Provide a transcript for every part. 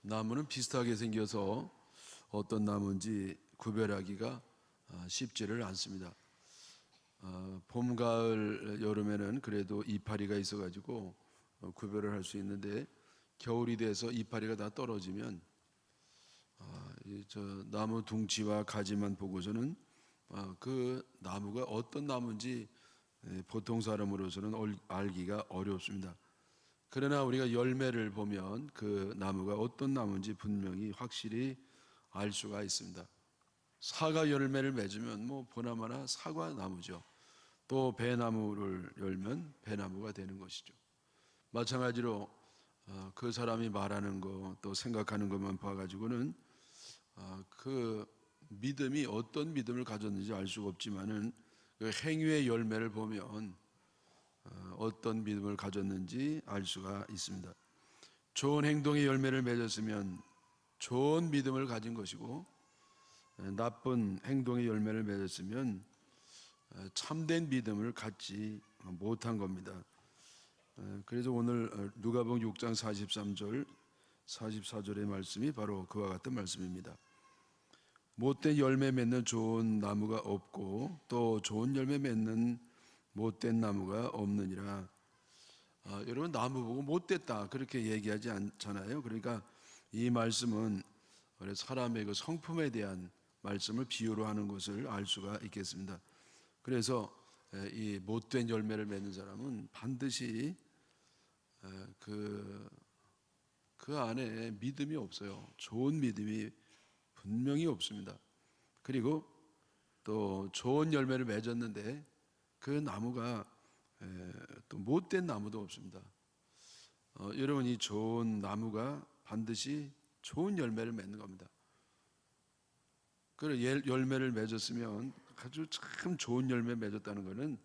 나무는 비슷하게 생겨서 어떤 나무인지 구별하기가 쉽지를 않습니다. 봄, 가을, 여름에는 그래도 이파리가 있어가지고 구별을 할 수 있는데, 겨울이 돼서 이파리가 다 떨어지면 저 나무 둥치와 가지만 보고서는 그 나무가 어떤 나무인지 보통 사람으로서는 알기가 어렵습니다. 그러나 우리가 열매를 보면 그 나무가 어떤 나무인지 분명히 확실히 알 수가 있습니다. 사과 열매를 맺으면 뭐 보나마나 사과 나무죠. 또 배나무를 열면 배나무가 되는 것이죠. 마찬가지로 그 사람이 말하는 거 또 생각하는 것만 봐가지고는 그 믿음이 어떤 믿음을 가졌는지 알 수가 없지만은 그 행위의 열매를 보면 어떤 믿음을 가졌는지 알 수가 있습니다. 좋은 행동의 열매를 맺었으면 좋은 믿음을 가진 것이고, 나쁜 행동의 열매를 맺었으면 참된 믿음을 갖지 못한 겁니다. 그래서 오늘 누가복음 6장 43절 44절의 말씀이 바로 그와 같은 말씀입니다. 못된 열매 맺는 좋은 나무가 없고 또 좋은 열매 맺는 못된 나무가 없느니라. 여러분, 나무 보고 못됐다 그렇게 얘기하지 않잖아요. 그러니까 이 말씀은 사람의 그 성품에 대한 말씀을 비유로 하는 것을 알 수가 있겠습니다. 그래서 이 못된 열매를 맺는 사람은 반드시 그 안에 믿음이 없어요. 좋은 믿음이 분명히 없습니다. 그리고 또 좋은 열매를 맺었는데 그 나무가 또 못된 나무도 없습니다. 여러분, 이 좋은 나무가 반드시 좋은 열매를 맺는 겁니다. 그래, 열매를 맺었으면 아주 참 좋은 열매 맺었다는 것은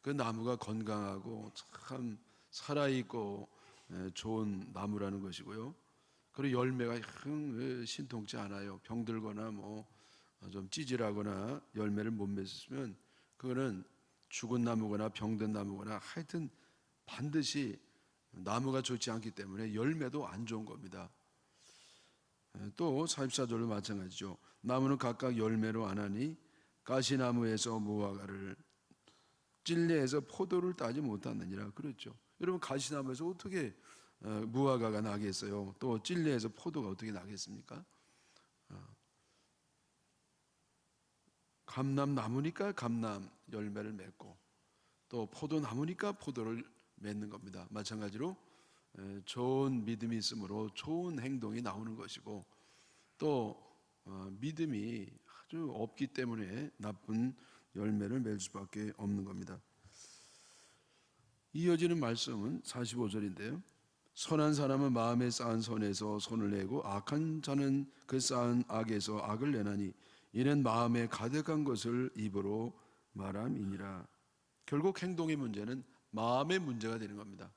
그 나무가 건강하고 참 살아있고 좋은 나무라는 것이고요. 그리고 열매가 신통치 않아요. 병들거나 뭐 좀 찌질하거나 열매를 못 맺었으면 그거는 죽은 나무거나 병든 나무거나 하여튼 반드시 나무가 좋지 않기 때문에 열매도 안 좋은 겁니다. 또 44절도 마찬가지죠. 나무는 각각 열매로 아나니 가시나무에서 무화과를, 찔레에서 포도를 따지 못하느니라. 그렇죠. 여러분, 가시나무에서 어떻게 무화과가 나겠어요? 또 찔레에서 포도가 어떻게 나겠습니까? 감람나무니까 감람 열매를 맺고, 또 포도나무니까 포도를 맺는 겁니다. 마찬가지로 좋은 믿음이 있으므로 좋은 행동이 나오는 것이고, 또 믿음이 아주 없기 때문에 나쁜 열매를 맺을 수밖에 없는 겁니다. 이어지는 말씀은 45절인데요. 선한 사람은 마음에 쌓은 선에서 손을 내고 악한 자는 그 쌓은 악에서 악을 내나니 이는 마음에 가득한 것을 입으로 말함이니라. 결국 행동의 문제는 마음의 문제가 되는 겁니다.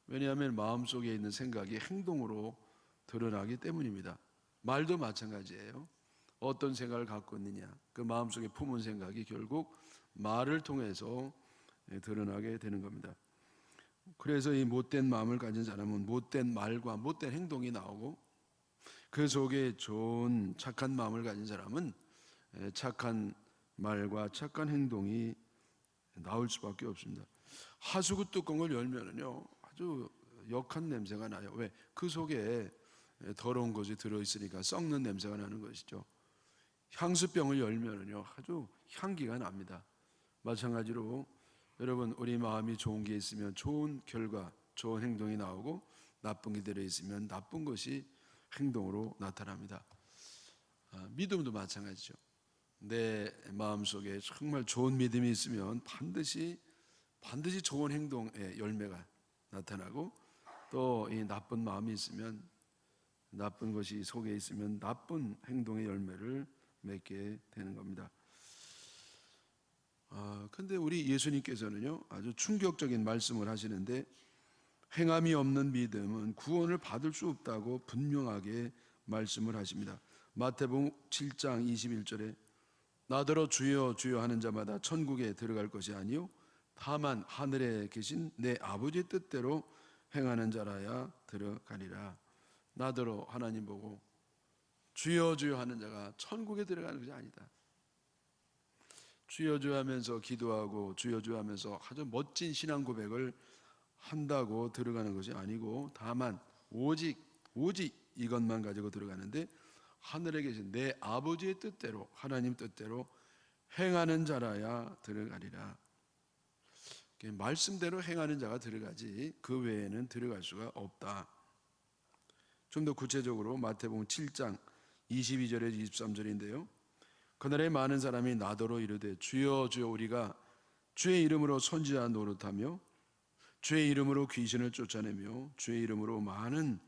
왜냐하면 마음속에 있는 생각이 행동으로 드러나기 때문입니다. 말도 마찬가지예요. 어떤 생각을 갖고 있느냐, 그 마음속에 품은 생각이 결국 말을 통해서 드러나게 되는 겁니다. 그래서 이 못된 마음을 가진 사람은 못된 말과 못된 행동이 나오고, 그 속에 좋은 착한 마음을 가진 사람은 착한 말과 착한 행동이 나올 수밖에 없습니다. 하수구 뚜껑을 열면은요 아주 역한 냄새가 나요. 왜? 그 속에 더러운 것이 들어있으니까 썩는 냄새가 나는 것이죠. 향수병을 열면은요 아주 향기가 납니다. 마찬가지로 여러분, 우리 마음이 좋은 게 있으면 좋은 결과, 좋은 행동이 나오고, 나쁜 게 들어있으면 나쁜 것이 행동으로 나타납니다. 믿음도 마찬가지죠. 내 마음속에 정말 좋은 믿음이 있으면 반드시 좋은 행동의 열매가 나타나고, 또 이 나쁜 마음이 있으면, 나쁜 것이 속에 있으면 나쁜 행동의 열매를 맺게 되는 겁니다. 근데 우리 예수님께서는요 아주 충격적인 말씀을 하시는데, 행함이 없는 믿음은 구원을 받을 수 없다고 분명하게 말씀을 하십니다. 마태복음 7장 21절에 나더러 주여 주여 하는 자마다 천국에 들어갈 것이 아니요 다만 하늘에 계신 내 아버지의 뜻대로 행하는 자라야 들어가리라. 나더러 하나님 보고 주여 주여 하는 자가 천국에 들어가는 것이 아니다. 주여 주여 하면서 기도하고 주여 주여 하면서 아주 멋진 신앙 고백을 한다고 들어가는 것이 아니고, 다만 오직 이것만 가지고 들어가는데, 하늘에 계신 내 아버지의 뜻대로, 하나님 뜻대로 행하는 자라야 들어가리라. 말씀대로 행하는 자가 들어가지 그 외에는 들어갈 수가 없다. 좀 더 구체적으로 마태복음 7장 22절에서 23절인데요. 그날에 많은 사람이 나더러 이르되 주여 주여 우리가 주의 이름으로 선지자 노릇하며 주의 이름으로 귀신을 쫓아내며 주의 이름으로 많은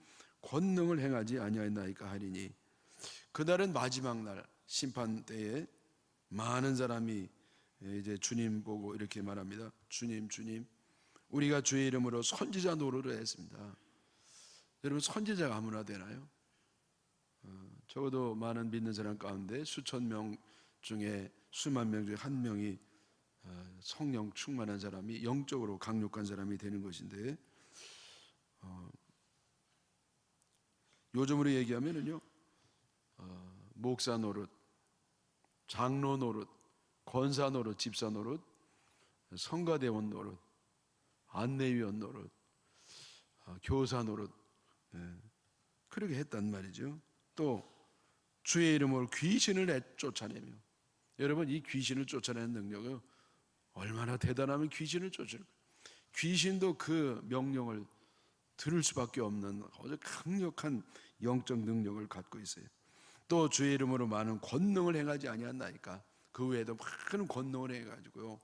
권능을 행하지 아니하였나이까 하리니, 그날은 마지막 날 심판 때에 많은 사람이 이제 주님 보고 이렇게 말합니다. 주님 주님 우리가 주의 이름으로 선지자 노릇을 했습니다. 여러분, 선지자가 아무나 되나요? 적어도 많은 믿는 사람 가운데 수천 명 중에 수만 명 중에 한 명이 성령 충만한 사람이, 영적으로 강력한 사람이 되는 것인데, 요즘으로 얘기하면은요, 목사 노릇, 장로 노릇, 권사 노릇, 집사 노릇, 성가대원 노릇, 안내위원 노릇, 교사 노릇, 그렇게 했단 말이죠. 또 주의 이름으로 귀신을 쫓아내며, 여러분, 이 귀신을 쫓아내는 능력은 얼마나 대단하면 귀신을 쫓을 거예요. 귀신도 그 명령을 들을 수밖에 없는 아주 강력한 영적 능력을 갖고 있어요. 또 주의 이름으로 많은 권능을 행하지 아니하나이까, 그 외에도 많은 권능을 해가지고요,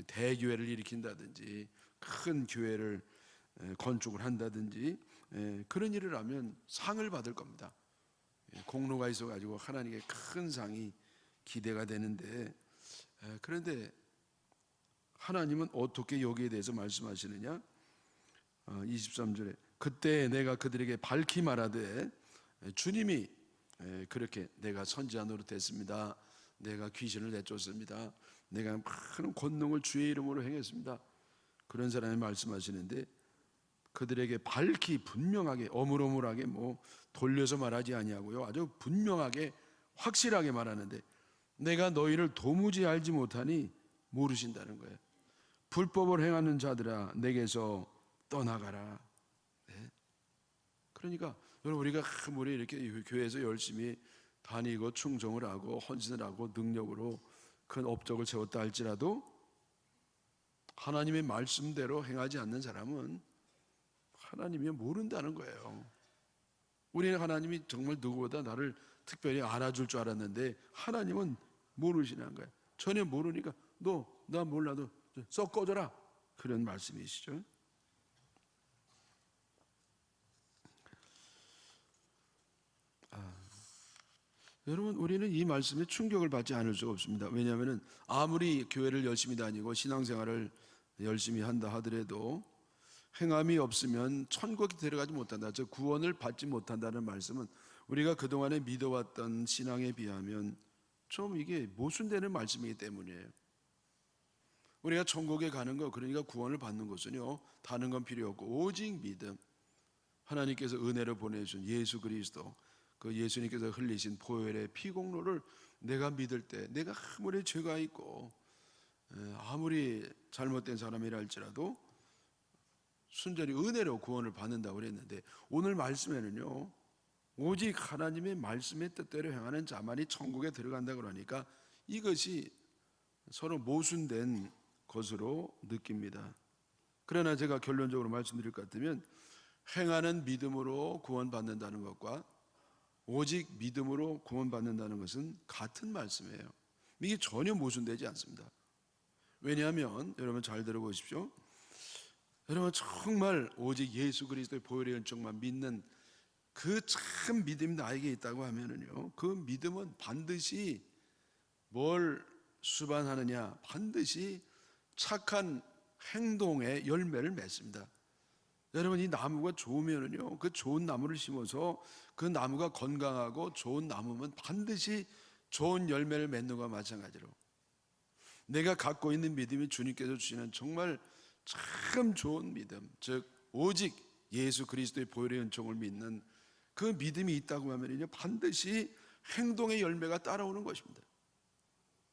대교회를 일으킨다든지 큰 교회를 건축을 한다든지 그런 일을 하면 상을 받을 겁니다. 공로가 있어가지고 하나님께 큰 상이 기대가 되는데, 그런데 하나님은 어떻게 여기에 대해서 말씀하시느냐? 23절에 그때 내가 그들에게 밝히 말하되, 주님이 그렇게 내가 선지자 노릇했습니다, 내가 귀신을 내쫓습니다, 내가 많은 권능을 주의 이름으로 행했습니다, 그런 사람이 말씀하시는데, 그들에게 밝히 분명하게, 어물어물하게 뭐 돌려서 말하지 아니하고요, 아주 분명하게 확실하게 말하는데, 내가 너희를 도무지 알지 못하니 모르신다는 거예요. 불법을 행하는 자들아 내게서 떠나가라. 네. 그러니까 여러분, 우리가 아무리 이렇게 교회에서 열심히 다니고 충성을 하고 헌신을 하고 능력으로 큰 업적을 세웠다 할지라도 하나님의 말씀대로 행하지 않는 사람은 하나님이 모른다는 거예요. 우리는 하나님이 정말 누구보다 나를 특별히 알아줄 줄 알았는데 하나님은 모르시는 거예요. 전혀 모르니까 너 나 몰라도 썩 꺼져라, 그런 말씀이시죠. 여러분, 우리는 이 말씀에 충격을 받지 않을 수가 없습니다. 왜냐하면 아무리 교회를 열심히 다니고 신앙생활을 열심히 한다 하더라도 행함이 없으면 천국에 들어가지 못한다, 즉 구원을 받지 못한다는 말씀은 우리가 그동안에 믿어왔던 신앙에 비하면 좀 이게 모순되는 말씀이기 때문이에요. 우리가 천국에 가는 거, 그러니까 구원을 받는 것은요, 다른 건 필요 없고 오직 믿음, 하나님께서 은혜로 보내주신 예수 그리스도, 그 예수님께서 흘리신 보혈의 피공로를 내가 믿을 때, 내가 아무리 죄가 있고 아무리 잘못된 사람이라 할지라도 순전히 은혜로 구원을 받는다고 그랬는데, 오늘 말씀에는요, 오직 하나님의 말씀의 뜻대로 행하는 자만이 천국에 들어간다 그러니까 이것이 서로 모순된 것으로 느낍니다. 그러나 제가 결론적으로 말씀드릴 것 같으면, 행하는 믿음으로 구원받는다는 것과 오직 믿음으로 구원받는다는 것은 같은 말씀이에요. 이게 전혀 모순되지 않습니다. 왜냐하면 여러분 잘 들어보십시오. 여러분, 정말 오직 예수 그리스도의 보혈의 은총만 믿는 그 참 믿음이 나에게 있다고 하면은요, 그 믿음은 반드시 뭘 수반하느냐? 반드시 착한 행동의 열매를 맺습니다. 여러분, 이 나무가 좋으면은요, 그 좋은 나무를 심어서 그 나무가 건강하고 좋은 나무면 반드시 좋은 열매를 맺는 것과 마찬가지로, 내가 갖고 있는 믿음이 주님께서 주시는 정말 참 좋은 믿음, 즉 오직 예수 그리스도의 보혈의 은총을 믿는 그 믿음이 있다고 하면요 반드시 행동의 열매가 따라오는 것입니다.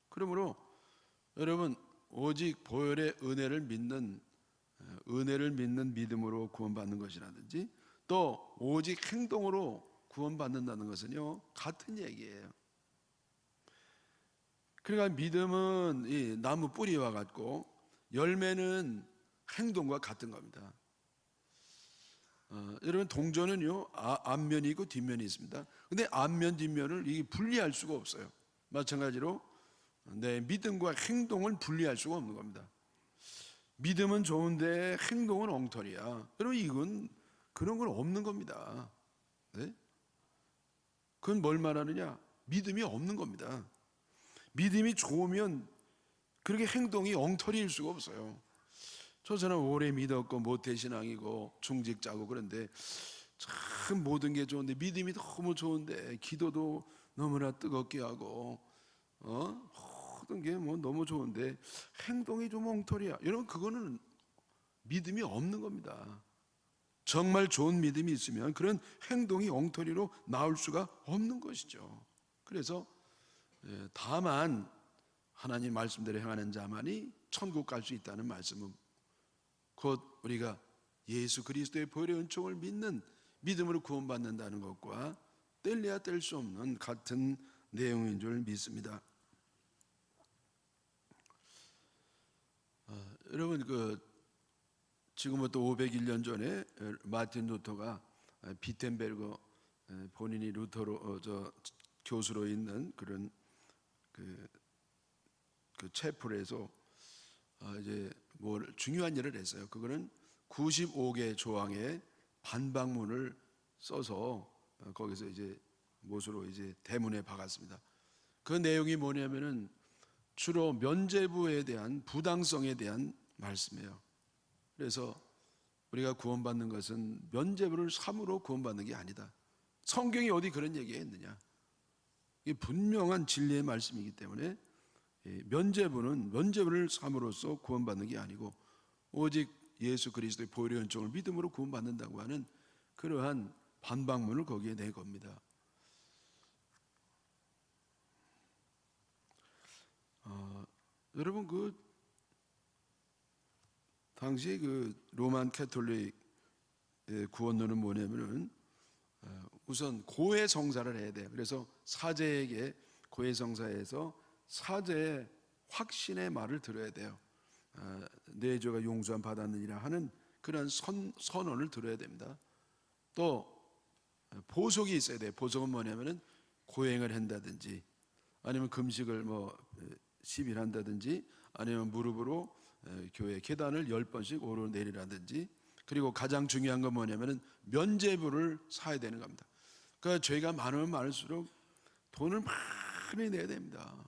그러므로 여러분 오직 보혈의 은혜를 믿는 믿음으로 구원받는 것이라든지 또 오직 행동으로 구원받는다는 것은요 같은 얘기예요. 그러니까 믿음은 이 나무 뿌리와 같고 열매는 행동과 같은 겁니다. 여러분 동전은요 앞면이 있고 뒷면이 있습니다. 근데 앞면 뒷면을 이게 분리할 수가 없어요. 마찬가지로 내 믿음과 행동을 분리할 수가 없는 겁니다. 믿음은 좋은데 행동은 엉터리야. 여러분 이건 그런 건 없는 겁니다. 네? 그건 뭘 말하느냐? 믿음이 없는 겁니다. 믿음이 좋으면 그렇게 행동이 엉터리일 수가 없어요. 저 사람 오래 믿었고 모태신앙이고 중직자고 그런데 참 모든 게 좋은데 믿음이 너무 좋은데 기도도 너무나 뜨겁게 하고 모든 게 뭐 너무 좋은데 행동이 좀 엉터리야. 여러분 그거는 믿음이 없는 겁니다. 정말 좋은 믿음이 있으면 그런 행동이 엉터리로 나올 수가 없는 것이죠. 그래서 다만 하나님 말씀대로 행하는 자만이 천국 갈 수 있다는 말씀은 곧 우리가 예수 그리스도의 보혈의 은총을 믿는 믿음으로 구원받는다는 것과 뗄래야 뗄 수 없는 같은 내용인 줄 믿습니다. 여러분 지금부터 501년 전에 마틴 루터가 비텐베르그 본인이 루터로 교수로 있는 그런 그 채플에서 이제 중요한 일을 했어요. 그거는 95개 조항의 반박문을 써서 거기서 이제 못으로 이제 대문에 박았습니다. 그 내용이 뭐냐면은 주로 면죄부에 대한 부당성에 대한 말씀이에요. 그래서 우리가 구원받는 것은 면죄부를 삼으로 구원받는 게 아니다. 성경이 어디 그런 얘기했느냐? 이게 분명한 진리의 말씀이기 때문에 면죄부를 삼으로써 구원받는 게 아니고 오직 예수 그리스도의 보혈의 은총을 믿음으로 구원받는다고 하는 그러한 반박문을 거기에 내 겁니다. 여러분 당시 로만 캐톨릭 구원론은 뭐냐면은 우선 고해성사를 해야 돼요. 그래서 사제에게 고해성사에서 사제의 확신의 말을 들어야 돼요. 내 죄가 용서함 받았느니라 하는 그런 선언을 들어야 됩니다. 또 보석이 있어야 돼요. 보석은 뭐냐면은 고행을 한다든지 아니면 금식을 10일 한다든지 아니면 무릎으로 교회 계단을 10번씩 오르내리라든지 그리고 가장 중요한 건 뭐냐면은 면죄부를 사야 되는 겁니다. 그러니까 죄가 많으면 많을수록 돈을 많이 내야 됩니다.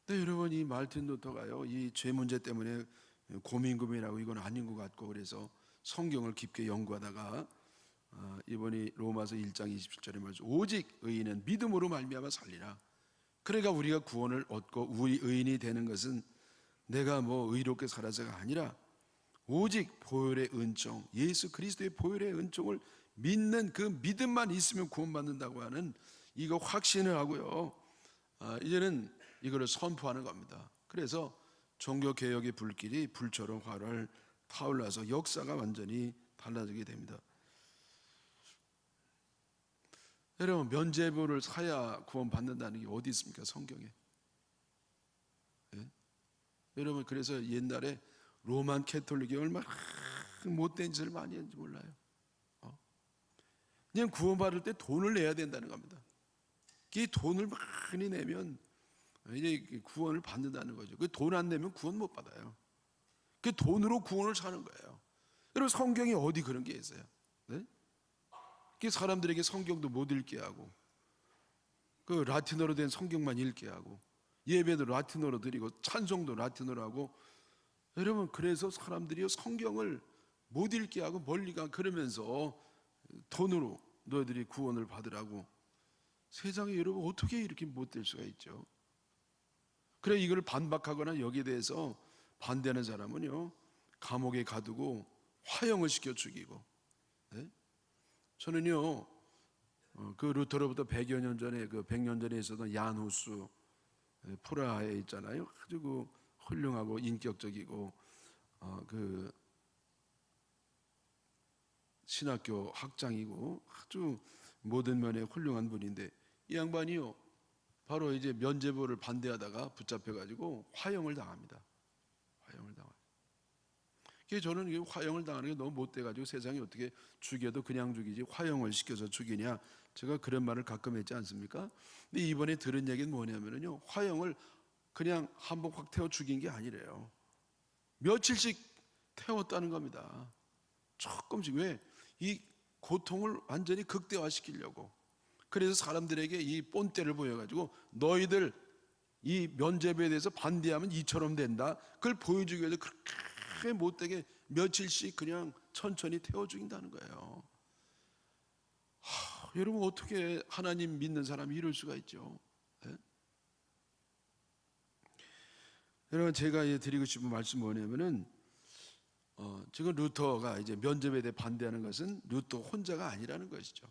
근데 여러분 이 마틴 루터가요 이 죄 문제 때문에 고민하고 이건 아닌 것 같고 그래서 성경을 깊게 연구하다가 이번이 로마서 1장 27절의 말씀 오직 의인은 믿음으로 말미암아 살리라. 그러니까 우리가 구원을 얻고 우리 의인이 되는 것은 내가 의롭게 살아서가 아니라 오직 보혈의 은총 예수 그리스도의 보혈의 은총을 믿는 그 믿음만 있으면 구원받는다고 하는 이거 확신을 하고요 이제는 이거를 선포하는 겁니다. 그래서 종교개혁의 불길이 불처럼 활활 타올라서 역사가 완전히 달라지게 됩니다. 여러분 면죄부를 사야 구원받는다는 게 어디 있습니까? 성경에. 여러분 그래서 옛날에 로만 캐톨릭이 얼마나 못된 짓을 많이 했는지 몰라요. 그냥 구원받을 때 돈을 내야 된다는 겁니다. 이 돈을 많이 내면 이제 구원을 받는다는 거죠. 그 돈 안 내면 구원 못 받아요. 그 돈으로 구원을 사는 거예요. 여러분 성경에 어디 그런 게 있어요? 네? 그 사람들에게 성경도 못 읽게 하고 그 라틴어로 된 성경만 읽게 하고 예배도 라틴어로 드리고 찬송도 라틴어로 하고 여러분 그래서 사람들이 성경을 못 읽게 하고 멀리 가 그러면서 돈으로 너희들이 구원을 받으라고 세상에 여러분 어떻게 이렇게 못될 수가 있죠? 그래 이걸 반박하거나 여기에 대해서 반대하는 사람은요 감옥에 가두고 화형을 시켜 죽이고 네? 저는요, 그 루터로부터 100여 년 전에, 그 100년 전에 있었던 야누스 프라하에 있잖아요. 아주 그 훌륭하고 인격적이고 그 신학교 학장이고 아주 모든 면에 훌륭한 분인데, 이 양반이요, 바로 이제 면죄부를 반대하다가 붙잡혀가지고 화형을 당합니다. 화형을 당합니다. 저는 이 화형을 당하는 게 너무 못돼가지고, 세상에 어떻게 죽여도 그냥 죽이지 화형을 시켜서 죽이냐, 제가 그런 말을 가끔 했지 않습니까? 근데 이번에 들은 얘기는 뭐냐면요, 화형을 그냥 한번 확 태워 죽인 게 아니래요. 며칠씩 태웠다는 겁니다. 조금씩. 왜? 이 고통을 완전히 극대화시키려고. 그래서 사람들에게 이 본때를 보여가지고, 너희들 이 면죄부에 대해서 반대하면 이처럼 된다, 그걸 보여주기 위해서 그렇게 못되게 며칠씩 그냥 천천히 태워 죽인다는 거예요. 여러분, 어떻게 하나님 믿는 사람이 이럴 수가 있죠? 네? 여러분, 제가 드리고 싶은 말씀 뭐냐면은, 지금 루터가 이제 면접에 대해 반대하는 것은 루터 혼자가 아니라는 것이죠.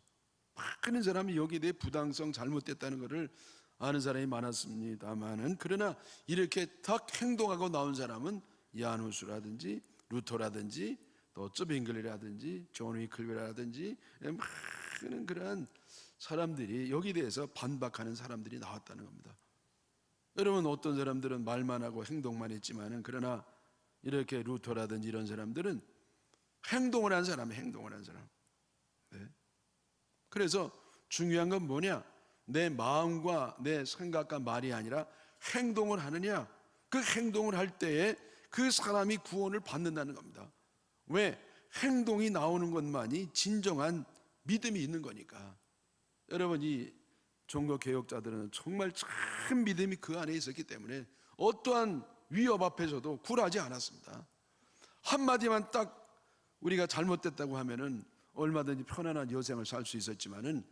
많은 사람이 여기에 대해 부당성, 잘못됐다는 것을 아는 사람이 많았습니다만은, 그러나 이렇게 딱 행동하고 나온 사람은 야누스라든지 루터라든지 또 쯔빙글이라든지 존 위클비라든지 많은 그러한 사람들이 여기에 대해서 반박하는 사람들이 나왔다는 겁니다. 여러분, 어떤 사람들은 말만 하고 행동만 했지만은, 그러나 이렇게 루터라든지 이런 사람들은 행동을 한 사람이에요. 행동을 한 사람. 네. 그래서 중요한 건 뭐냐? 내 마음과 내 생각과 말이 아니라 행동을 하느냐. 그 행동을 할 때에 그 사람이 구원을 받는다는 겁니다. 왜? 행동이 나오는 것만이 진정한 믿음이 있는 거니까. 여러분, 이 종교개혁자들은 정말 참 믿음이 그 안에 있었기 때문에 어떠한 위협 앞에서도 굴하지 않았습니다. 한마디만 딱 우리가 잘못됐다고 하면은 얼마든지 편안한 여생을 살 수 있었지만은,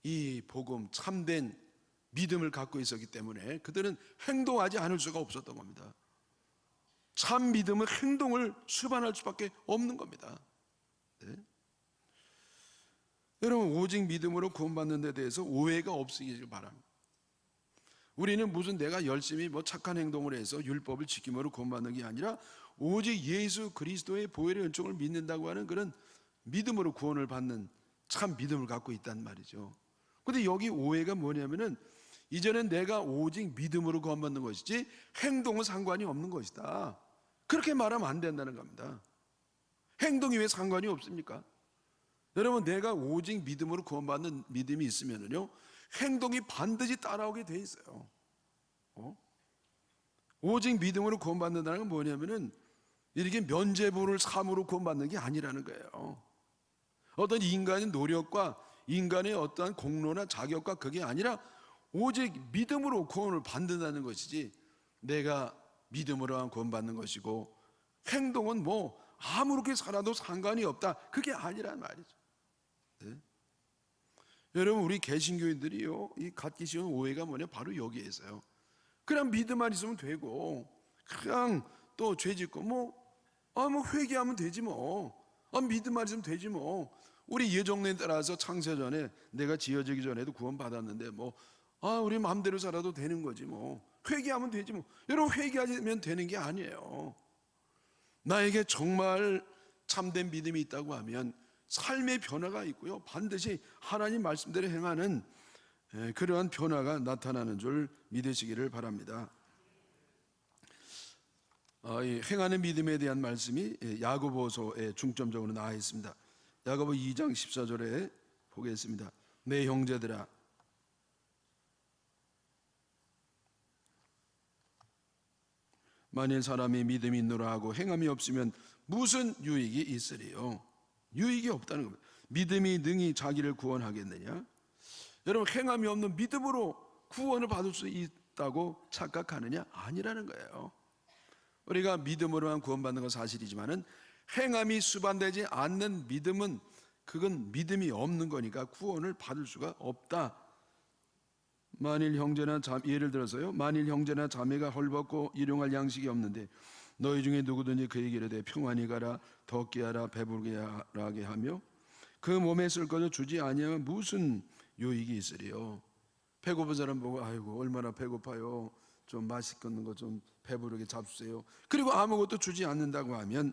이 복음, 참된 믿음을 갖고 있었기 때문에 그들은 행동하지 않을 수가 없었던 겁니다. 참 믿음은 행동을 수반할 수밖에 없는 겁니다. 네? 여러분, 오직 믿음으로 구원받는 데 대해서 오해가 없으시길 바랍니다. 우리는 무슨 내가 열심히 착한 행동을 해서 율법을 지킴으로 구원받는 게 아니라, 오직 예수 그리스도의 보혈의 은총을 믿는다고 하는 그런 믿음으로 구원을 받는 참 믿음을 갖고 있단 말이죠. 근데 여기 오해가 뭐냐면은, 이제는 내가 오직 믿음으로 구원받는 것이지 행동은 상관이 없는 것이다, 그렇게 말하면 안 된다는 겁니다. 행동이 왜 상관이 없습니까? 여러분, 내가 오직 믿음으로 구원받는 믿음이 있으면은요, 행동이 반드시 따라오게 돼 있어요. 오직 믿음으로 구원받는다는 건 뭐냐면은, 이렇게 면죄부를 삼으로 구원받는 게 아니라는 거예요. 어떤 인간의 노력과 인간의 어떠한 공로나 자격과 그게 아니라 오직 믿음으로 구원을 받는다는 것이지, 내가 믿음으로만 구원받는 것이고 행동은 아무렇게 살아도 상관이 없다, 그게 아니란 말이죠. 네? 여러분, 우리 개신교인들이요, 이 갖기 쉬운 오해가 뭐냐, 바로 여기에 있어요. 그냥 믿음만 있으면 되고, 그냥 또 죄짓고 회개하면 되지 믿음만 있으면 되지 우리 예정론에 따라서 창세전에 내가 지어지기 전에도 구원받았는데 우리 마음대로 살아도 되는 거지 회개하면 되지 여러분, 회개하면 되는 게 아니에요. 나에게 정말 참된 믿음이 있다고 하면 삶의 변화가 있고요, 반드시 하나님 말씀대로 행하는 그러한 변화가 나타나는 줄 믿으시기를 바랍니다. 이 행하는 믿음에 대한 말씀이 야고보서에 중점적으로 나와 있습니다. 야고보 2장 14절에 보겠습니다. 내 형제들아, 만일 사람이 믿음이 있노라 하고 행함이 없으면 무슨 유익이 있으리요? 유익이 없다는 겁니다. 믿음이 능히 자기를 구원하겠느냐? 여러분, 행함이 없는 믿음으로 구원을 받을 수 있다고 착각하느냐? 아니라는 거예요. 우리가 믿음으로만 구원받는 건 사실이지만은, 행함이 수반되지 않는 믿음은, 그건 믿음이 없는 거니까 구원을 받을 수가 없다. 만일 형제나 예를 들어서요, 만일 형제나 자매가 헐벗고 일용할 양식이 없는데 너희 중에 누구든지 그에게 이르되 평안히 가라, 덥게 하라, 배부르게 하게 하며 그 몸에 쓸 것을 주지 아니하면 무슨 유익이 있으리요. 배고픈 사람 보고 아이고 얼마나 배고파요, 좀 맛있는 거 좀 배부르게 잡수세요. 그리고 아무것도 주지 않는다고 하면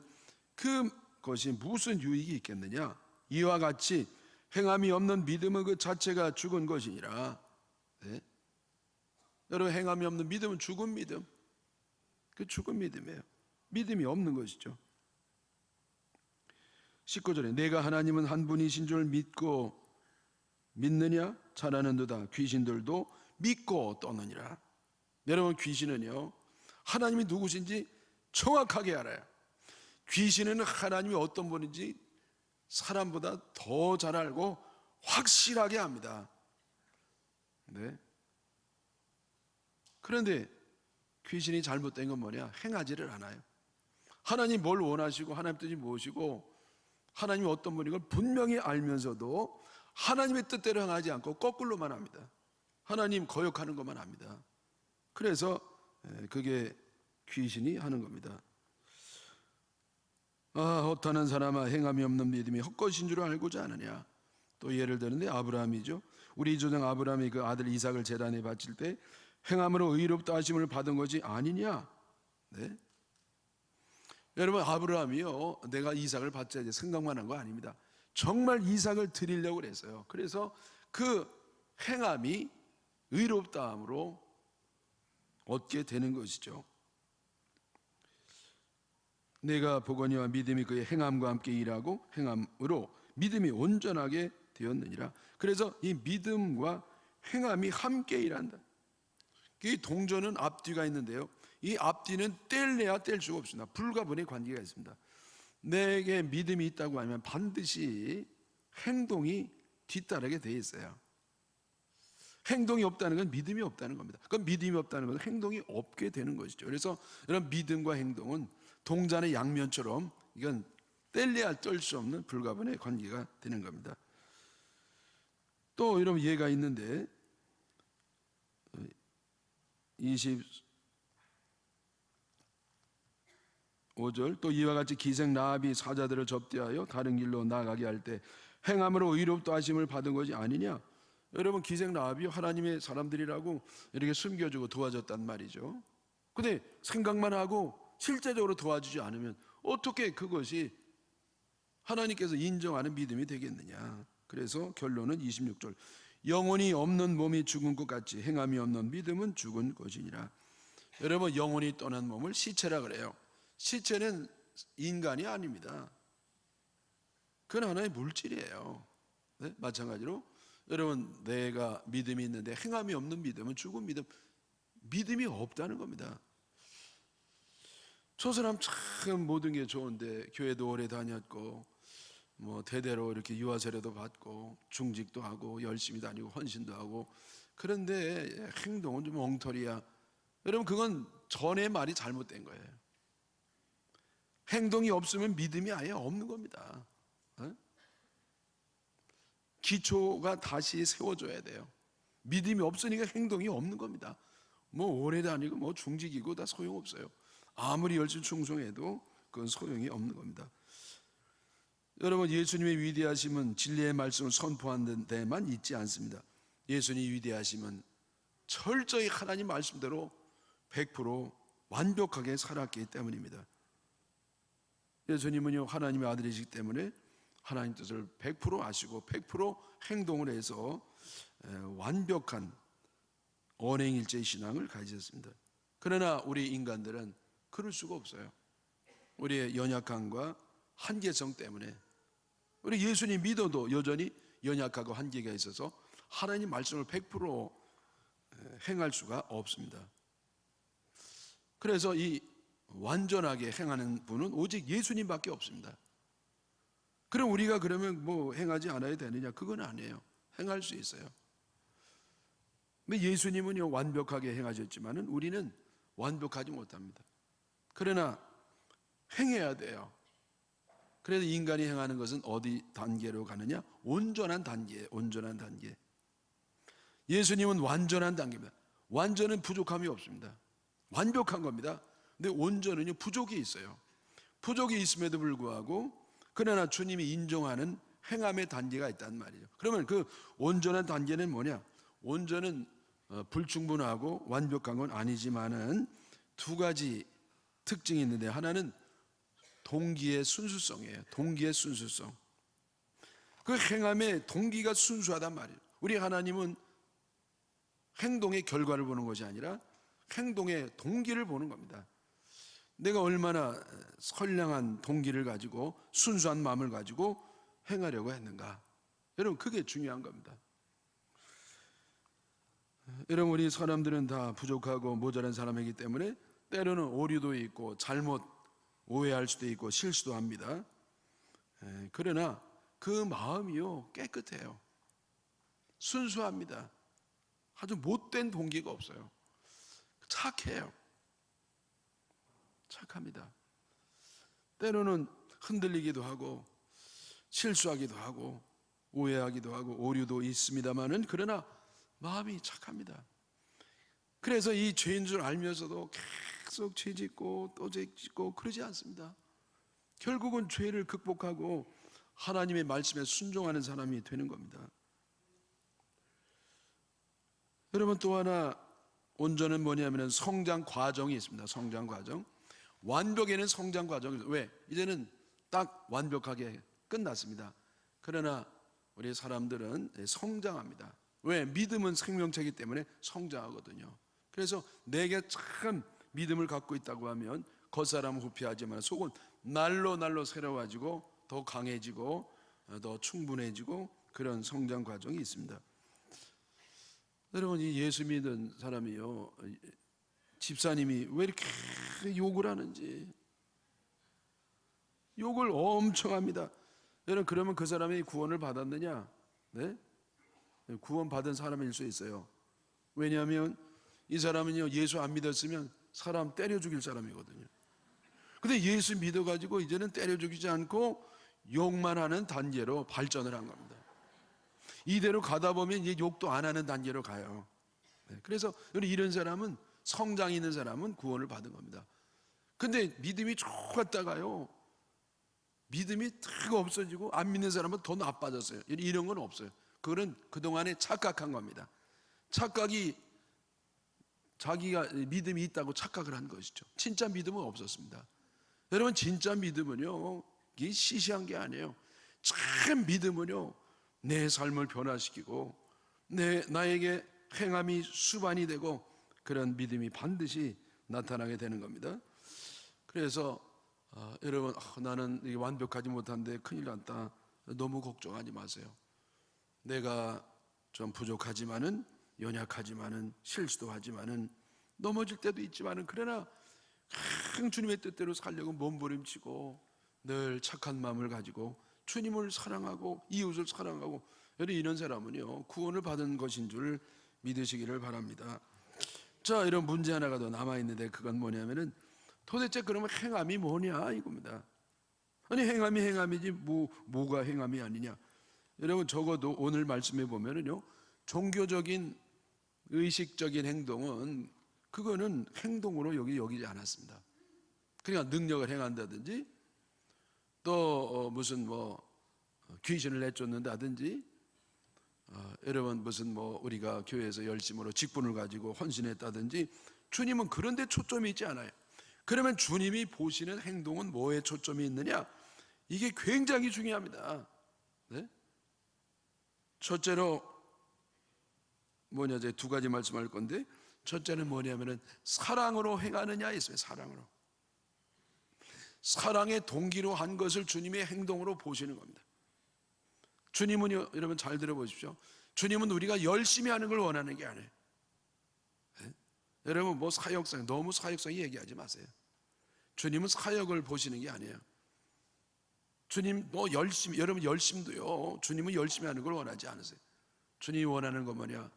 그것이 무슨 유익이 있겠느냐. 이와 같이 행함이 없는 믿음은 그 자체가 죽은 것이니라. 네? 여러분, 행함이 없는 믿음은 죽은 믿음, 그 죽은 믿음이에요. 믿음이 없는 것이죠. 19절에 내가 하나님은 한 분이신 줄 믿느냐? 잘하는도다. 귀신들도 믿고 떠느니라. 여러분, 귀신은요 하나님이 누구신지 정확하게 알아요. 귀신은 하나님이 어떤 분인지 사람보다 더 잘 알고 확실하게 압니다. 네. 그런데 귀신이 잘못된 건 뭐냐? 행하지를 않아요. 하나님 뭘 원하시고 하나님 뜻이 무엇이고 하나님이 어떤 분인 걸 분명히 알면서도 하나님의 뜻대로 행하지 않고 거꾸로만 합니다. 하나님 거역하는 것만 합니다. 그래서 그게 귀신이 하는 겁니다. 헛하는 사람아, 행함이 없는 믿음이 헛것인 줄 알고자 하느냐. 또 예를 드는데 아브라함이죠. 우리 조상 아브라함이 그 아들 이삭을 제단에 바칠 때 행함으로 의롭다 하심을 받은 것이 아니냐. 네? 여러분, 아브라함이요 내가 이삭을 받자지 생각만 한 거 아닙니다. 정말 이삭을 드리려고 그랬어요. 그래서 그 행함이 의롭다함으로 얻게 되는 것이죠. 내가 보거니와 믿음이 그의 행함과 함께 일하고 행함으로 믿음이 온전하게 되었느니라. 그래서 이 믿음과 행함이 함께 일한다. 이 동전은 앞뒤가 있는데요, 이 앞뒤는 뗄래야 뗄 수가 없습니다. 불가분의 관계가 있습니다. 내게 믿음이 있다고 하면 반드시 행동이 뒤따르게 돼 있어요. 행동이 없다는 건 믿음이 없다는 겁니다. 그럼 믿음이 없다는 건 행동이 없게 되는 것이죠. 그래서 이런 믿음과 행동은 동전의 양면처럼 이건 뗄래야 뗄 수 없는 불가분의 관계가 되는 겁니다. 또 이런 예가 있는데 25절 또 이와 같이 기생 라합이 사자들을 접대하여 다른 길로 나가게 할 때 행함으로 의롭다 하심을 받은 것이 아니냐. 여러분, 기생 라합이 하나님의 사람들이라고 이렇게 숨겨주고 도와줬단 말이죠. 근데 생각만 하고 실제적으로 도와주지 않으면 어떻게 그것이 하나님께서 인정하는 믿음이 되겠느냐. 그래서 결론은 26절 영혼이 없는 몸이 죽은 것 같이 행함이 없는 믿음은 죽은 것이니라. 여러분, 영혼이 떠난 몸을 시체라 그래요. 시체는 인간이 아닙니다. 그건 하나의 물질이에요. 네? 마찬가지로 여러분, 내가 믿음이 있는데 행함이 없는 믿음은 죽은 믿음, 믿음이 없다는 겁니다. 저 사람 참 모든 게 좋은데 교회도 오래 다녔고 뭐 대대로 이렇게 유아 세례도 받고 중직도 하고 열심히 다니고 헌신도 하고, 그런데 행동은 좀 엉터리야. 여러분, 그건 전의 말이 잘못된 거예요. 행동이 없으면 믿음이 아예 없는 겁니다. 기초가 다시 세워져야 돼요. 믿음이 없으니까 행동이 없는 겁니다. 뭐 오래 다니고 뭐 중직이고 다 소용없어요. 아무리 열심히 충성해도 그건 소용이 없는 겁니다. 여러분, 예수님의 위대하심은 진리의 말씀을 선포하는 데만 있지 않습니다. 예수님이 위대하심은 철저히 하나님 말씀대로 100% 완벽하게 살았기 때문입니다. 예수님은요 하나님의 아들이시기 때문에 하나님 뜻을 100% 아시고 100% 행동을 해서 완벽한 언행일체 신앙을 가지셨습니다. 그러나 우리 인간들은 그럴 수가 없어요. 우리의 연약함과 한계성 때문에 우리 예수님 믿어도 여전히 연약하고 한계가 있어서 하나님 말씀을 100% 행할 수가 없습니다. 그래서 이 완전하게 행하는 분은 오직 예수님밖에 없습니다. 그럼 우리가 그러면 뭐 행하지 않아야 되느냐? 그건 아니에요. 행할 수 있어요. 근데 예수님은요 완벽하게 행하셨지만은 우리는 완벽하지 못합니다. 그러나 행해야 돼요. 그래서 인간이 행하는 것은 어디 단계로 가느냐? 온전한 단계, 온전한 단계. 예수님은 완전한 단계입니다. 완전은 부족함이 없습니다. 완벽한 겁니다. 근데 온전은요 부족이 있어요. 부족이 있음에도 불구하고 그러나 주님이 인정하는 행함의 단계가 있단 말이죠. 그러면 그 온전한 단계는 뭐냐? 온전은 불충분하고 완벽한 건 아니지만은 두 가지 특징이 있는데, 하나는 동기의 순수성이에요. 동기의 순수성. 그 행함의 동기가 순수하단 말이에요. 우리 하나님은 행동의 결과를 보는 것이 아니라 행동의 동기를 보는 겁니다. 내가 얼마나 선량한 동기를 가지고 순수한 마음을 가지고 행하려고 했는가. 여러분, 그게 중요한 겁니다. 여러분, 우리 사람들은 다 부족하고 모자란 사람이기 때문에 때로는 오류도 있고 잘못 오해할 수도 있고 실수도 합니다. 그러나 그 마음이요, 깨끗해요. 순수합니다. 아주 못된 동기가 없어요. 착해요. 착합니다. 때로는 흔들리기도 하고 실수하기도 하고 오해하기도 하고 오류도 있습니다만은, 그러나 마음이 착합니다. 그래서 이 죄인 줄 알면서도 계속 죄 짓고 또 죄 짓고 그러지 않습니다. 결국은 죄를 극복하고 하나님의 말씀에 순종하는 사람이 되는 겁니다. 여러분, 또 하나 온전은 뭐냐면 성장 과정이 있습니다. 성장 과정. 완벽에는 성장 과정이, 왜? 이제는 딱 완벽하게 끝났습니다. 그러나 우리 사람들은 성장합니다. 왜? 믿음은 생명체이기 때문에 성장하거든요. 그래서 내게 참 믿음을 갖고 있다고 하면 겉사람은 후피하지만 속은 날로 새로워지고 더 강해지고 더 충분해지고 그런 성장 과정이 있습니다. 여러분, 이 예수 믿은 사람이요, 집사님이 왜 이렇게 욕을 하는지, 욕을 엄청 합니다. 여러분, 그러면 그 사람이 구원을 받았느냐? 네? 구원 받은 사람일 수 있어요. 왜냐하면 이 사람은요, 예수 안 믿었으면 사람 때려 죽일 사람이거든요. 근데 예수 믿어가지고 이제는 때려 죽이지 않고 욕만 하는 단계로 발전을 한 겁니다. 이대로 가다 보면 이제 욕도 안 하는 단계로 가요. 그래서 이런 사람은, 성장이 있는 사람은 구원을 받은 겁니다. 근데 믿음이 좋았다가요, 믿음이 탁 없어지고 안 믿는 사람은 더 나빠졌어요. 이런 건 없어요. 그거는 그동안에 착각한 겁니다. 착각이, 자기가 믿음이 있다고 착각을 한 것이죠. 진짜 믿음은 없었습니다. 여러분, 진짜 믿음은요, 이게 시시한 게 아니에요. 참 믿음은요, 내 삶을 변화시키고 나에게 행함이 수반이 되고 그런 믿음이 반드시 나타나게 되는 겁니다. 그래서 여러분, 나는 완벽하지 못한데 큰일 났다, 너무 걱정하지 마세요. 내가 좀 부족하지만은, 연약하지만은, 실수도 하지만은, 넘어질 때도 있지만은, 그러나 주님의 뜻대로 살려고 몸부림치고 늘 착한 마음을 가지고 주님을 사랑하고 이웃을 사랑하고, 이런 사람은요, 구원을 받은 것인 줄 믿으시기를 바랍니다. 자, 이런 문제 하나가 더 남아있는데, 그건 뭐냐면은 도대체 그러면 행함이 뭐냐 이겁니다. 아니, 행함이 행함이지 뭐가 행함이 아니냐. 여러분, 적어도 오늘 말씀해 보면은요, 종교적인 의식적인 행동은 그거는 행동으로 여기지 않았습니다. 그러니까 능력을 행한다든지 또 무슨 귀신을 내쫓는다든지, 여러분 무슨 우리가 교회에서 열심으로 직분을 가지고 헌신했다든지, 주님은 그런 데 초점이 있지 않아요. 그러면 주님이 보시는 행동은 뭐에 초점이 있느냐? 이게 굉장히 중요합니다. 네? 첫째로 뭐냐, 이제 두 가지 말씀할 건데, 첫째는 뭐냐면은 사랑으로 행하느냐 있어요. 사랑으로. 사랑의 동기로 한 것을 주님의 행동으로 보시는 겁니다. 주님은요, 여러분 잘 들어보십시오. 주님은 우리가 열심히 하는 걸 원하는 게 아니에요. 네? 여러분, 사역성, 너무 사역성 얘기하지 마세요. 주님은 사역을 보시는 게 아니에요. 주님, 열심히, 여러분 열심도요, 주님은 열심히 하는 걸 원하지 않으세요. 주님이 원하는 건 뭐냐?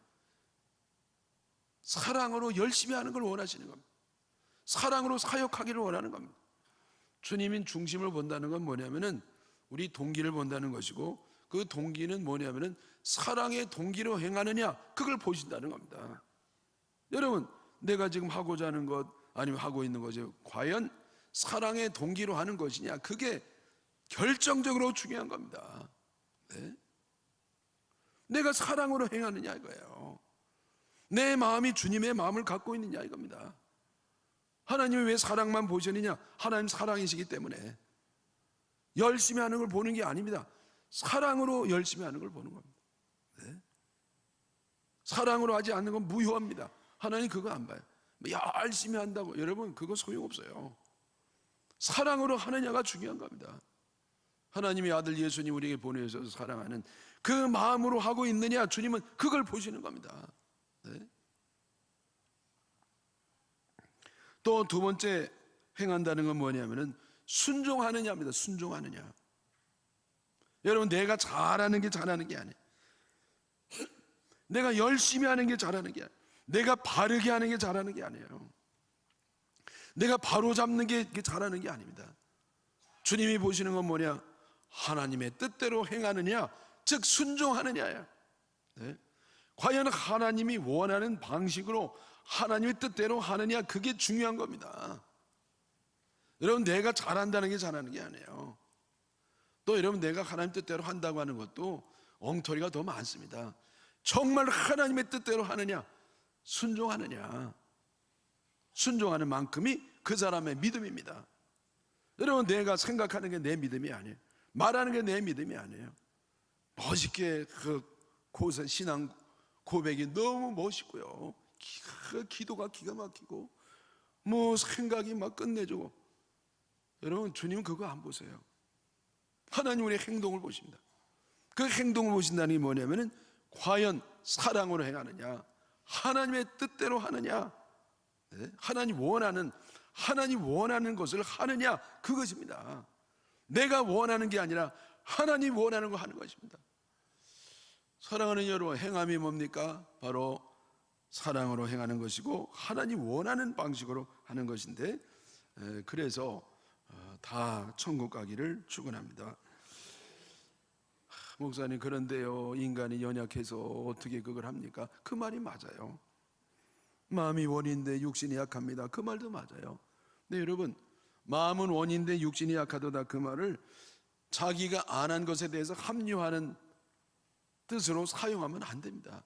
사랑으로 열심히 하는 걸 원하시는 겁니다. 사랑으로 사역하기를 원하는 겁니다. 주님인 중심을 본다는 건 뭐냐면은 우리 동기를 본다는 것이고, 그 동기는 뭐냐면은 사랑의 동기로 행하느냐, 그걸 보신다는 겁니다. 여러분, 내가 지금 하고자 하는 것, 아니면 하고 있는 것이 과연 사랑의 동기로 하는 것이냐, 그게 결정적으로 중요한 겁니다. 네? 내가 사랑으로 행하느냐 이거예요. 내 마음이 주님의 마음을 갖고 있느냐 이겁니다. 하나님이 왜 사랑만 보시느냐? 하나님 사랑이시기 때문에 열심히 하는 걸 보는 게 아닙니다. 사랑으로 열심히 하는 걸 보는 겁니다. 네? 사랑으로 하지 않는 건 무효합니다. 하나님 그거 안 봐요. 열심히 한다고 여러분 그거 소용없어요. 사랑으로 하느냐가 중요한 겁니다. 하나님의 아들 예수님 우리에게 보내셔서 사랑하는 그 마음으로 하고 있느냐, 주님은 그걸 보시는 겁니다. 네? 또 두 번째 행한다는 건 뭐냐면은 순종하느냐입니다. 순종하느냐. 여러분 내가 잘하는 게 잘하는 게 아니에요. 내가 열심히 하는 게 잘하는 게 아니에요. 내가 바르게 하는 게 잘하는 게 아니에요. 내가 바로 잡는 게 잘하는 게 아닙니다. 주님이 보시는 건 뭐냐? 하나님의 뜻대로 행하느냐, 즉 순종하느냐야. 네? 과연 하나님이 원하는 방식으로 하나님의 뜻대로 하느냐, 그게 중요한 겁니다. 여러분 내가 잘한다는 게 잘하는 게 아니에요. 또 여러분 내가 하나님 뜻대로 한다고 하는 것도 엉터리가 더 많습니다. 정말 하나님의 뜻대로 하느냐, 순종하느냐. 순종하는 만큼이 그 사람의 믿음입니다. 여러분 내가 생각하는 게 내 믿음이 아니에요. 말하는 게 내 믿음이 아니에요. 멋있게 그 신앙 고백이 너무 멋있고요, 기도가 기가 막히고 뭐 생각이 막 끝내주고, 여러분 주님은 그거 안 보세요. 하나님 우리의 행동을 보십니다. 그 행동을 보신다는 게 뭐냐면은 과연 사랑으로 행하느냐, 하나님의 뜻대로 하느냐, 네? 하나님 원하는 것을 하느냐, 그것입니다. 내가 원하는 게 아니라 하나님 원하는 거 하는 것입니다. 사랑하는 여러분, 행함이 뭡니까? 바로 사랑으로 행하는 것이고 하나님 원하는 방식으로 하는 것인데, 그래서 다 천국 가기를 축원합니다. 목사님 그런데요, 인간이 연약해서 어떻게 그걸 합니까? 그 말이 맞아요. 마음이 원인데 육신이 약합니다. 그 말도 맞아요. 근데 여러분, 마음은 원인데 육신이 약하도다, 그 말을 자기가 안 한 것에 대해서 합리화하는 뜻으로 사용하면 안 됩니다.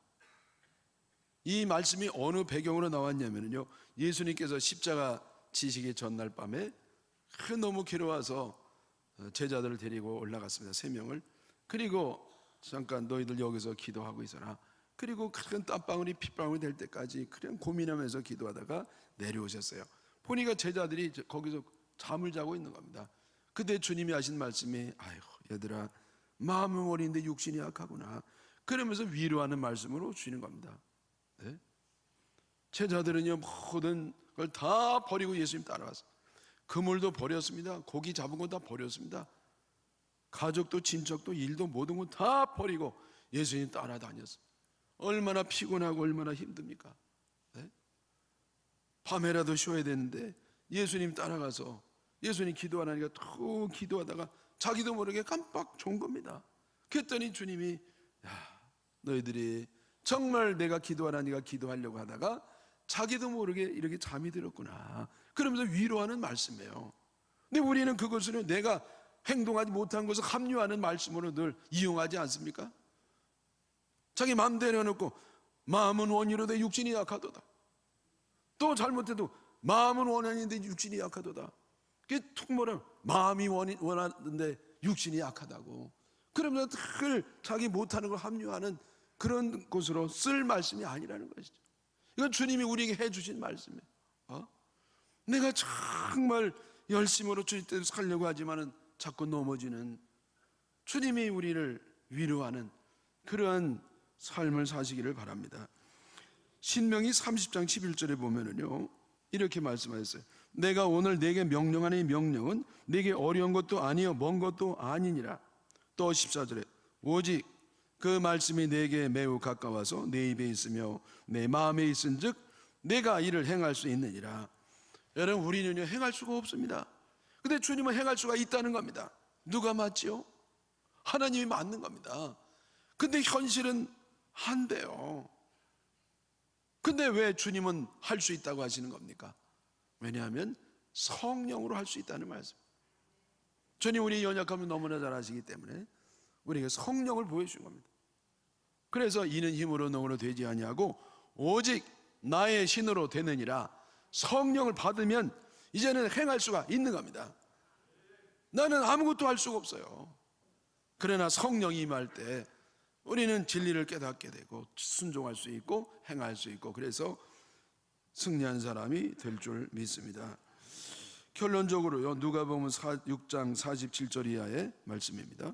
이 말씀이 어느 배경으로 나왔냐면요, 예수님께서 십자가 지시기 전날 밤에 너무 괴로워서 제자들을 데리고 올라갔습니다. 3명을. 그리고 잠깐 너희들 여기서 기도하고 있어라. 그리고 큰 땀방울이 핏방울이 될 때까지 그냥 고민하면서 기도하다가 내려오셨어요. 보니까 제자들이 거기서 잠을 자고 있는 겁니다. 그때 주님이 하신 말씀이, 아이고 얘들아, 마음은 원인데 육신이 약하구나. 그러면서 위로하는 말씀으로 주시는 겁니다. 네? 제자들은요, 모든 걸 다 버리고 예수님 따라왔어요. 그물도 버렸습니다. 고기 잡은 거 다 버렸습니다. 가족도 친척도 일도 모든 거 다 버리고 예수님 따라다녔어요. 얼마나 피곤하고 얼마나 힘듭니까? 네? 밤에라도 쉬어야 되는데 예수님 따라가서 예수님 기도하니까 또 기도하다가 자기도 모르게 깜빡 좋은 겁니다. 그랬더니 주님이, 야, 너희들이 정말 내가 기도하라니까 기도하려고 하다가 자기도 모르게 이렇게 잠이 들었구나. 그러면서 위로하는 말씀이에요. 근데 우리는 그것을 내가 행동하지 못한 것을 합리화하는 말씀으로 늘 이용하지 않습니까? 자기 마음대로 해놓고 마음은 원이로되 육신이 약하도다. 또 잘못해도 마음은 원한인데 육신이 약하도다. 그게 툭 뭐라, 마음이 원하는데 육신이 약하다고. 그러면서 늘 자기 못하는 걸 합리화하는 그런 것으로 쓸 말씀이 아니라는 것이죠. 이건 주님이 우리에게 해주신 말씀이에요. 내가 정말 열심으로 주님 뜻대로 살려고 하지만은 자꾸 넘어지는, 주님이 우리를 위로하는 그러한 삶을 사시기를 바랍니다. 신명기 30장 11절에 보면은요, 이렇게 말씀하셨어요. 내가 오늘 내게 명령하는 이 명령은 내게 어려운 것도 아니요 먼 것도 아니니라. 또 14절에 오직 그 말씀이 내게 매우 가까워서 내 입에 있으며 내 마음에 있은즉 내가 이를 행할 수 있느니라. 여러분, 우리는요 행할 수가 없습니다. 근데 주님은 행할 수가 있다는 겁니다. 누가 맞지요? 하나님이 맞는 겁니다. 근데 현실은 안 돼요. 근데 왜 주님은 할 수 있다고 하시는 겁니까? 왜냐하면 성령으로 할 수 있다는 말씀. 주님 우리의 연약함을 너무나 잘 아시기 때문에 우리에게 성령을 보여주신 겁니다. 그래서 이는 힘으로 능으로 되지 아니하고 오직 나의 신으로 되느니라. 성령을 받으면 이제는 행할 수가 있는 겁니다. 나는 아무것도 할 수가 없어요. 그러나 성령이 임할 때 우리는 진리를 깨닫게 되고 순종할 수 있고 행할 수 있고, 그래서 승리한 사람이 될 줄 믿습니다. 결론적으로요, 누가복음 6장 47절 이하의 말씀입니다.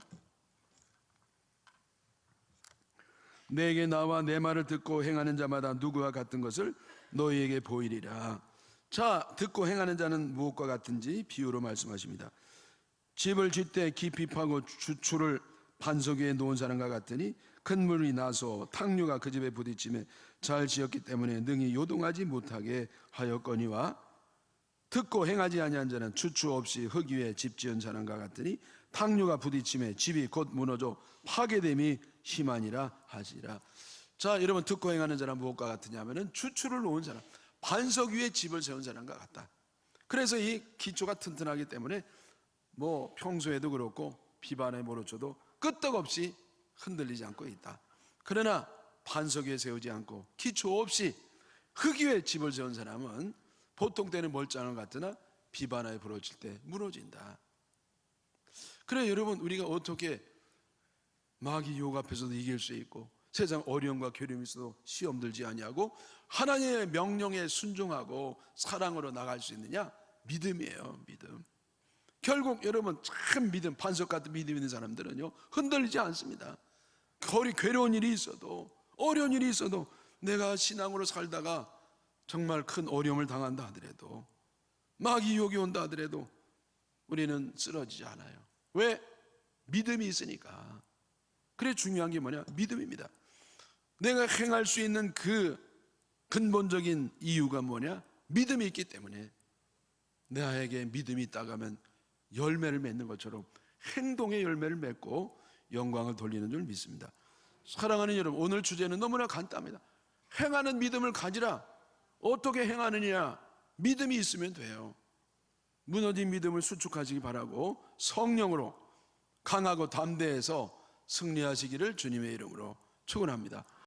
내게 나와 내 말을 듣고 행하는 자마다 누구와 같은 것을 너희에게 보이리라. 자, 듣고 행하는 자는 무엇과 같은지 비유로 말씀하십니다. 집을 짓되 깊이 파고 주추를 반석 위에 놓은 사람과 같으니 큰 물이 나서 탕류가 그 집에 부딪히며 잘 지었기 때문에 능히 요동하지 못하게 하였거니와, 듣고 행하지 아니한 자는 주추 없이 흙 위에 집 지은 사람과 같으니 탕류가 부딪히며 집이 곧 무너져 파괴됨이 심하니라 하시라. 자, 여러분, 듣고 행하는 자는 무엇과 같으냐면은 주추를 놓은 사람, 반석 위에 집을 세운 사람과 같다. 그래서 이 기초가 튼튼하기 때문에 뭐 평소에도 그렇고 비반에 몰아쳐도 끄떡없이 흔들리지 않고 있다. 그러나 반석 위에 세우지 않고 기초 없이 흙 위에 집을 세운 사람은 보통 때는 멀쩡한 것 같으나 비바나에 부러질 때 무너진다. 그래, 여러분, 우리가 어떻게 마귀 유혹 앞에서도 이길 수 있고 세상 어려움과 괴로움이 있어도 시험 들지 아니하고 하나님의 명령에 순종하고 사랑으로 나갈 수 있느냐? 믿음이에요. 믿음. 결국 여러분, 참 믿음, 반석 같은 믿음 있는 사람들은요 흔들리지 않습니다. 거리 괴로운 일이 있어도 어려운 일이 있어도 내가 신앙으로 살다가 정말 큰 어려움을 당한다 하더라도 마귀 유혹이 온다 하더라도 우리는 쓰러지지 않아요. 왜? 믿음이 있으니까. 그래, 중요한 게 뭐냐? 믿음입니다. 내가 행할 수 있는 그 근본적인 이유가 뭐냐? 믿음이 있기 때문에. 나에게 믿음이 있다고 하면 열매를 맺는 것처럼 행동의 열매를 맺고 영광을 돌리는 줄 믿습니다. 사랑하는 여러분, 오늘 주제는 너무나 간단합니다. 행하는 믿음을 가지라. 어떻게 행하느냐? 믿음이 있으면 돼요. 무너진 믿음을 수축하시기 바라고 성령으로 강하고 담대해서 승리하시기를 주님의 이름으로 축원합니다.